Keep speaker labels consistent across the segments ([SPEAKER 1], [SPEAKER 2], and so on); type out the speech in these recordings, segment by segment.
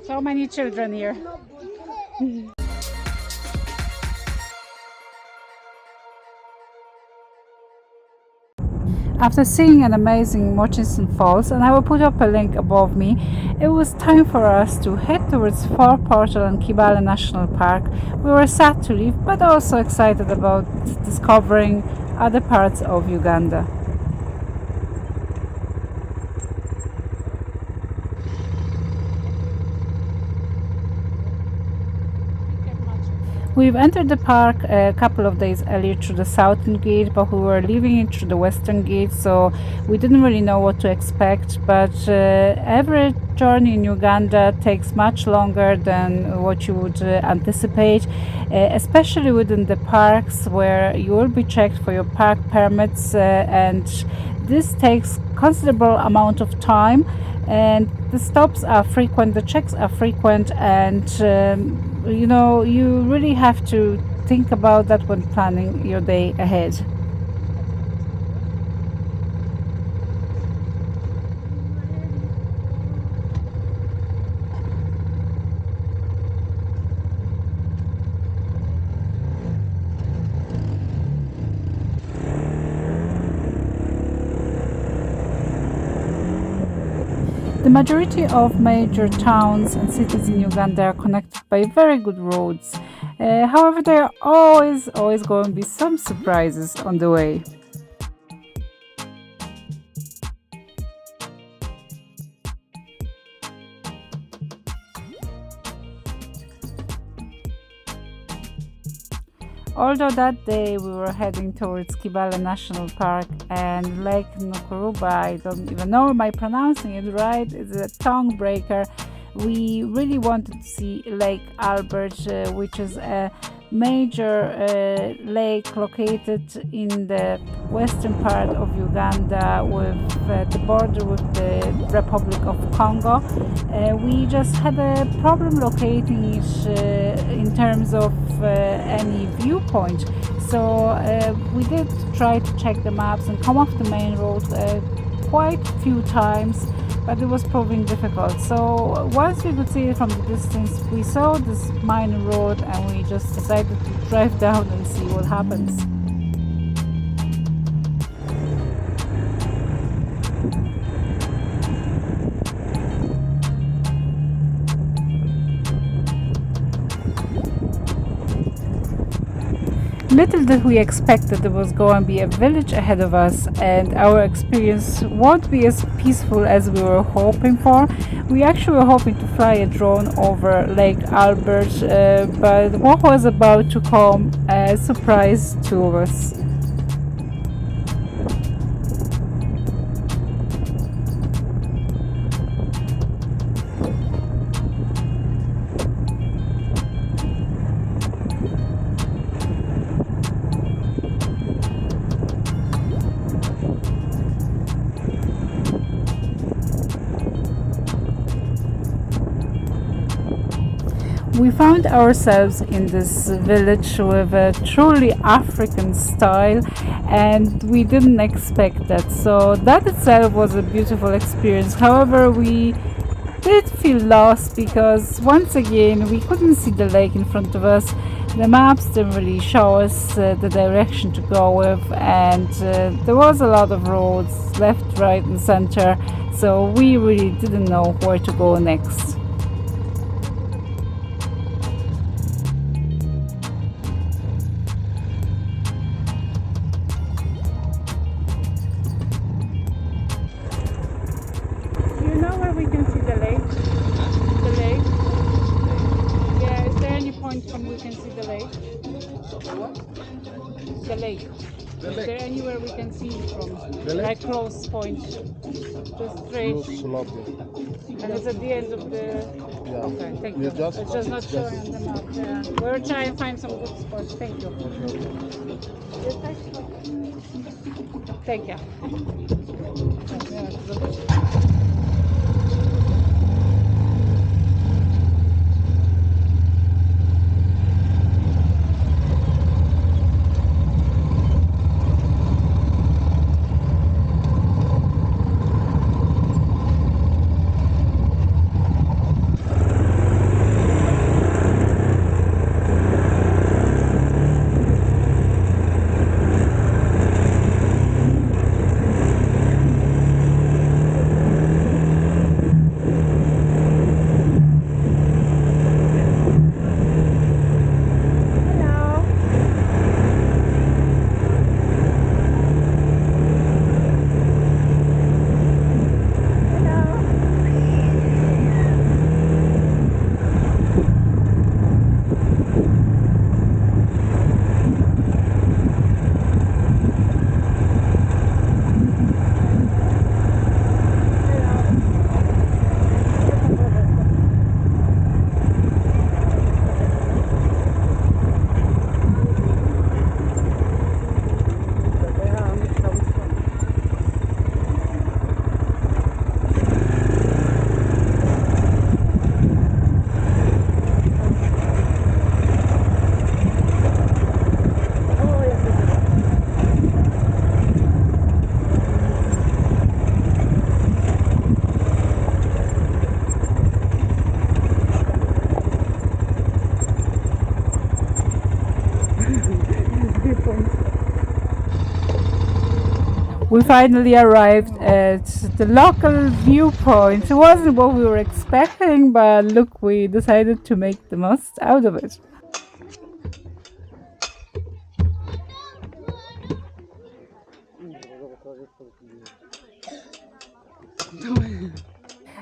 [SPEAKER 1] So many children here. After seeing an amazing Murchison Falls, and I will put up a link above me, it was time for us to head towards Fort Portal and Kibale National Park. We were sad to leave, but also excited about discovering other parts of Uganda. We've entered the park a couple of days earlier through the southern gate, but we were leaving it through the western gate, so we didn't really know what to expect. But every journey in Uganda takes much longer than what you would anticipate, especially within the parks where you will be checked for your park permits, and this takes considerable amount of time. And the stops are frequent, the checks are frequent, and you really have to think about that when planning your day ahead. The majority of major towns and cities in Uganda are connected by very good roads. However, there are always going to be some surprises on the way. Although that day we were heading towards Kibale National Park and Lake Nukuruba, I don't even know am I pronouncing it right, it's a tongue breaker. We really wanted to see Lake Albert, which is a major lake located in the western part of Uganda with the border with the Republic of Congo. We just had a problem locating it in terms of any viewpoint. So we did try to check the maps and come off the main road quite a few times, but it was proving difficult. So once we could see it from the distance, we saw this minor road and we just decided to drive down and see what happens. Little did we expect that there was going to be a village ahead of us, and our experience won't be as peaceful as we were hoping for. We actually were hoping to fly a drone over Lake Albert, but what was about to come a surprise to us. We found ourselves in this village with a truly African style, and we didn't expect that. So that itself was a beautiful experience. However, we did feel lost because once again we couldn't see the lake in front of us. The maps didn't really show us the direction to go with, and there was a lot of roads left, right, and center. So we really didn't know where to go next. We can see the lake. The lake. Yeah, is there any point from we can see the lake? The lake. Is there anywhere we can see it from? Like close point. Just straight. And it's at the end of the. Yeah. Okay, thank you. It's just not showing on the map. Yeah. We'll try and find some good spots. Thank you. Thank you. We finally arrived at the local viewpoint. It wasn't what we were expecting, but look, we decided to make the most out of it.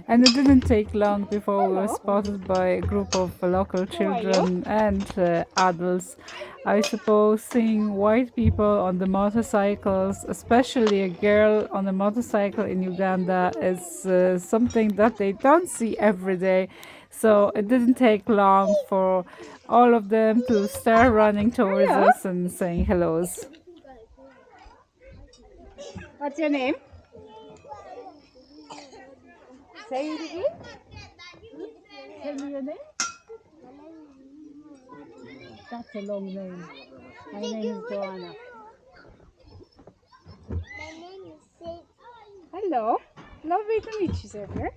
[SPEAKER 1] And it didn't take long before we were spotted by a group of local children and adults. I suppose seeing white people on the motorcycles, especially a girl on a motorcycle in Uganda, is something that they don't see every day. So it didn't take long for all of them to start running towards us and saying hellos. What's your name? Say it again. Tell me your name. That's a long name. My name is Joanna.
[SPEAKER 2] My name is Sid.
[SPEAKER 1] Hello. Lovely to meet you, Xavier.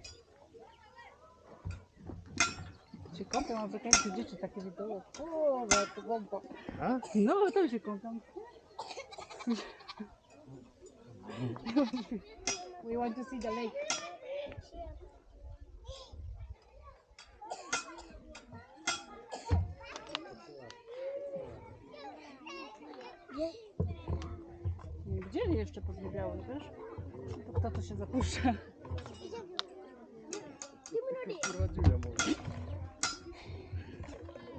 [SPEAKER 1] Ci kąpem, mam wykręcić dzieci takie wideo. Kurwa, to bomba. No, to się kąpem. We want to see the lake. Nie widzieli jeszcze pewnie biały, wiesz? To kto to się zapuszcza?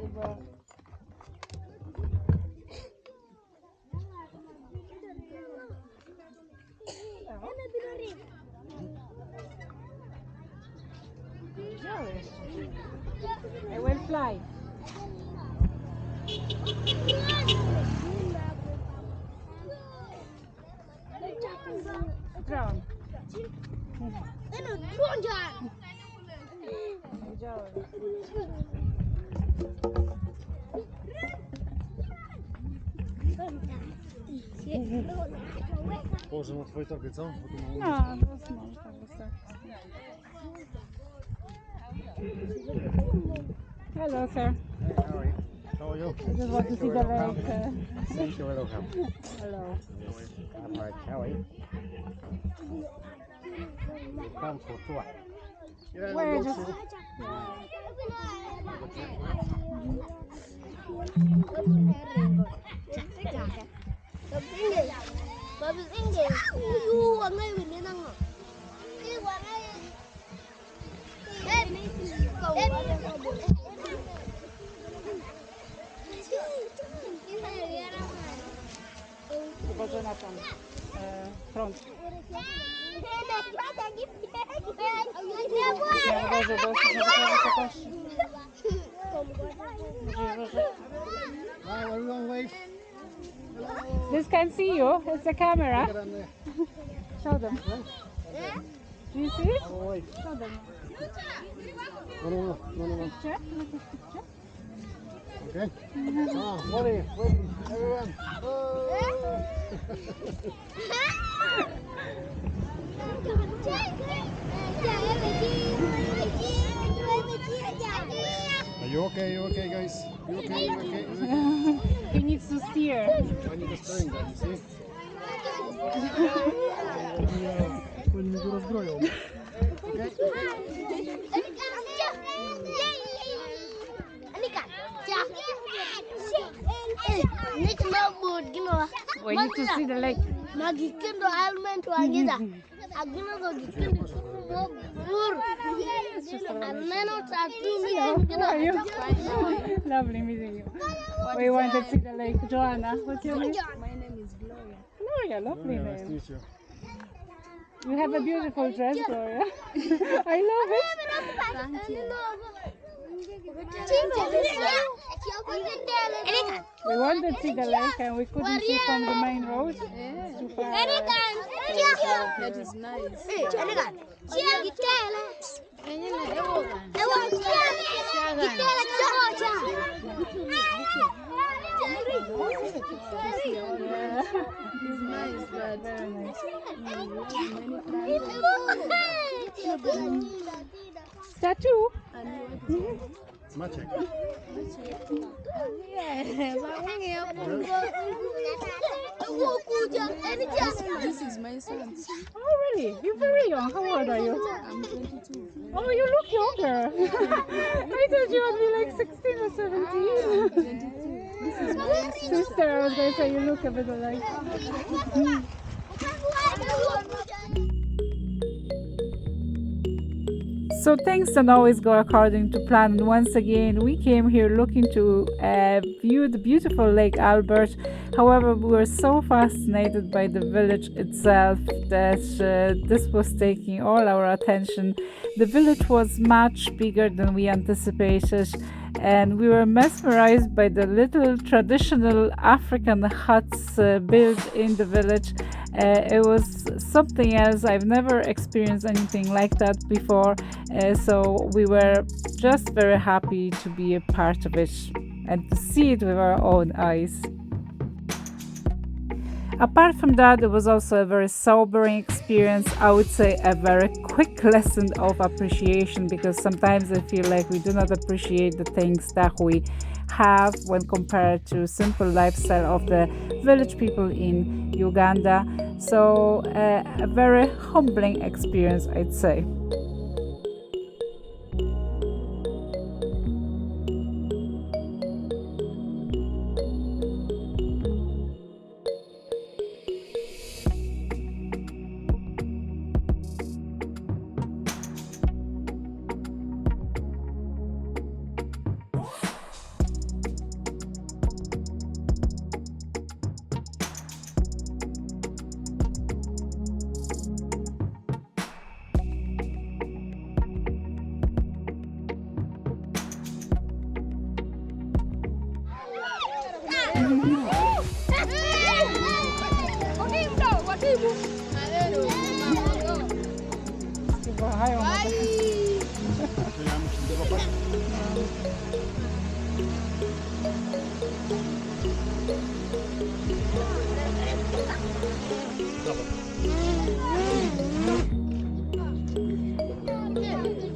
[SPEAKER 1] Chyba... Widziały jeszcze. I will fly. Drown. Widziałem.
[SPEAKER 3] Położę na twoje tobie, co?
[SPEAKER 1] No, to może tak wystarczy. Hello, sir.
[SPEAKER 3] Hey, how are you? How are you?
[SPEAKER 1] I just want to see the lake.
[SPEAKER 3] Thank you, welcome.
[SPEAKER 1] Hello.
[SPEAKER 3] Alright, how are you? Come for tour. Yeah,
[SPEAKER 1] Where
[SPEAKER 3] we'll
[SPEAKER 1] just...
[SPEAKER 3] go to...
[SPEAKER 1] Chyba, na tam front. Ja uważam, bo jest na takiej wysokości.
[SPEAKER 3] Hi, everyone, wave.
[SPEAKER 1] This can see you. It's a camera.
[SPEAKER 3] Get on there.
[SPEAKER 1] Show them. Do you see it?
[SPEAKER 3] Oh, wait.
[SPEAKER 1] Show them.
[SPEAKER 3] No.
[SPEAKER 1] Picture. Look at picture.
[SPEAKER 3] Okay. Come on, Wally, wait, everyone. Oh. Are you okay? You okay, guys? You okay? You okay? You okay?
[SPEAKER 1] He needs to steer.
[SPEAKER 3] I need a steering guy, you see? Oni mi go rozbroją. Okay?
[SPEAKER 1] We need to see the lake. Lovely meeting you. We want to see the lake. Joanna, what's your name?
[SPEAKER 2] My name is Gloria.
[SPEAKER 1] Gloria, lovely
[SPEAKER 3] Yeah, nice to
[SPEAKER 1] name.
[SPEAKER 3] meet you.
[SPEAKER 1] You have a beautiful dress, Gloria. I love it.
[SPEAKER 2] Thank you.
[SPEAKER 1] We wanted to see the lake and we couldn't see from the main road. It's too far away.
[SPEAKER 2] That is nice.
[SPEAKER 1] Yeah.
[SPEAKER 2] It's nice, but
[SPEAKER 1] Very nice.
[SPEAKER 2] many plants.
[SPEAKER 1] Statue.
[SPEAKER 2] And you want to
[SPEAKER 3] Maciek.
[SPEAKER 2] This is my son.
[SPEAKER 1] Oh, really? You're very young. How old are you?
[SPEAKER 2] I'm 22.
[SPEAKER 1] Oh, you look younger. I thought you would be like 16 or 17.
[SPEAKER 2] 22. This is my sister.
[SPEAKER 1] Sister, I was going to say you look a bit alike. So things don't always go according to plan. And once again, we came here looking to view the beautiful Lake Albert. However, we were so fascinated by the village itself that this was taking all our attention. The village was much bigger than we anticipated, and we were mesmerized by the little traditional African huts built in the village. It was something else. I've never experienced anything like that before, so we were just very happy to be a part of it and to see it with our own eyes. Apart from that, it was also a very sobering experience. I would say a very quick lesson of appreciation, because sometimes I feel like we do not appreciate the things that we have when compared to simple lifestyle of the village people in Uganda. So a very humbling experience, I'd say.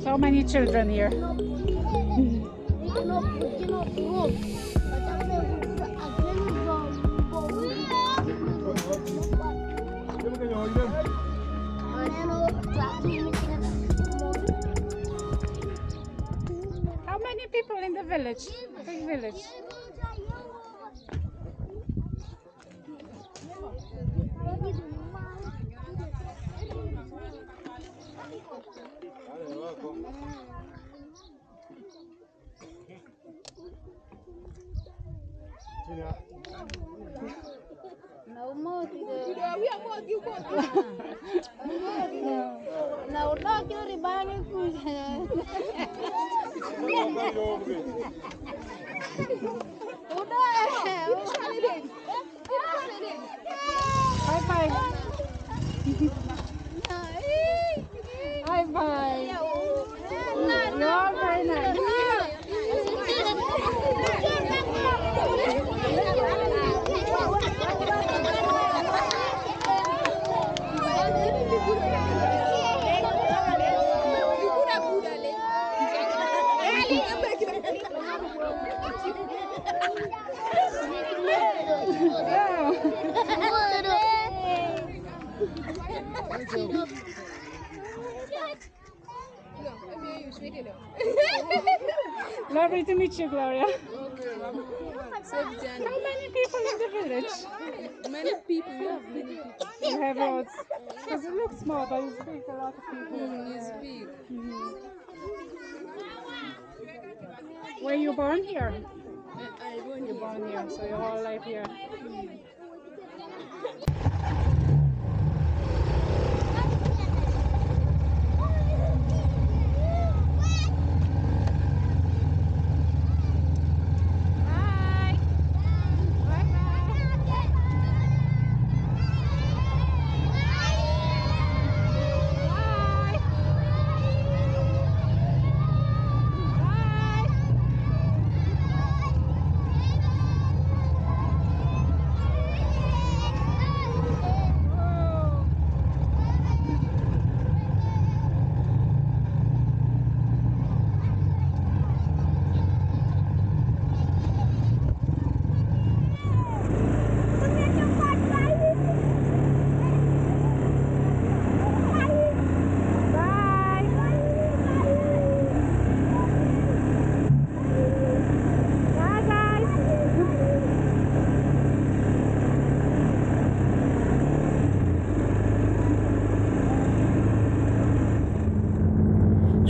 [SPEAKER 1] So many children here. How many people in the village? Big village. High five. High five. You are very nice. Lovely to meet you, Gloria. How many people in the village?
[SPEAKER 2] Many people, you have many people.
[SPEAKER 1] You have roads. Because it looks small, but it's big, a lot of people.
[SPEAKER 2] It's big.
[SPEAKER 1] Were you born here?
[SPEAKER 2] I born
[SPEAKER 1] You're born here, so your whole life here.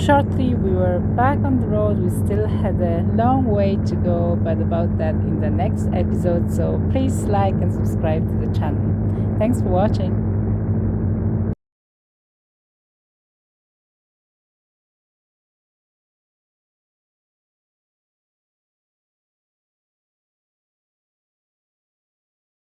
[SPEAKER 1] shortly we were back on the road. We still had a long way to go, but about that in the next episode. So please like and subscribe to the channel. Thanks for watching.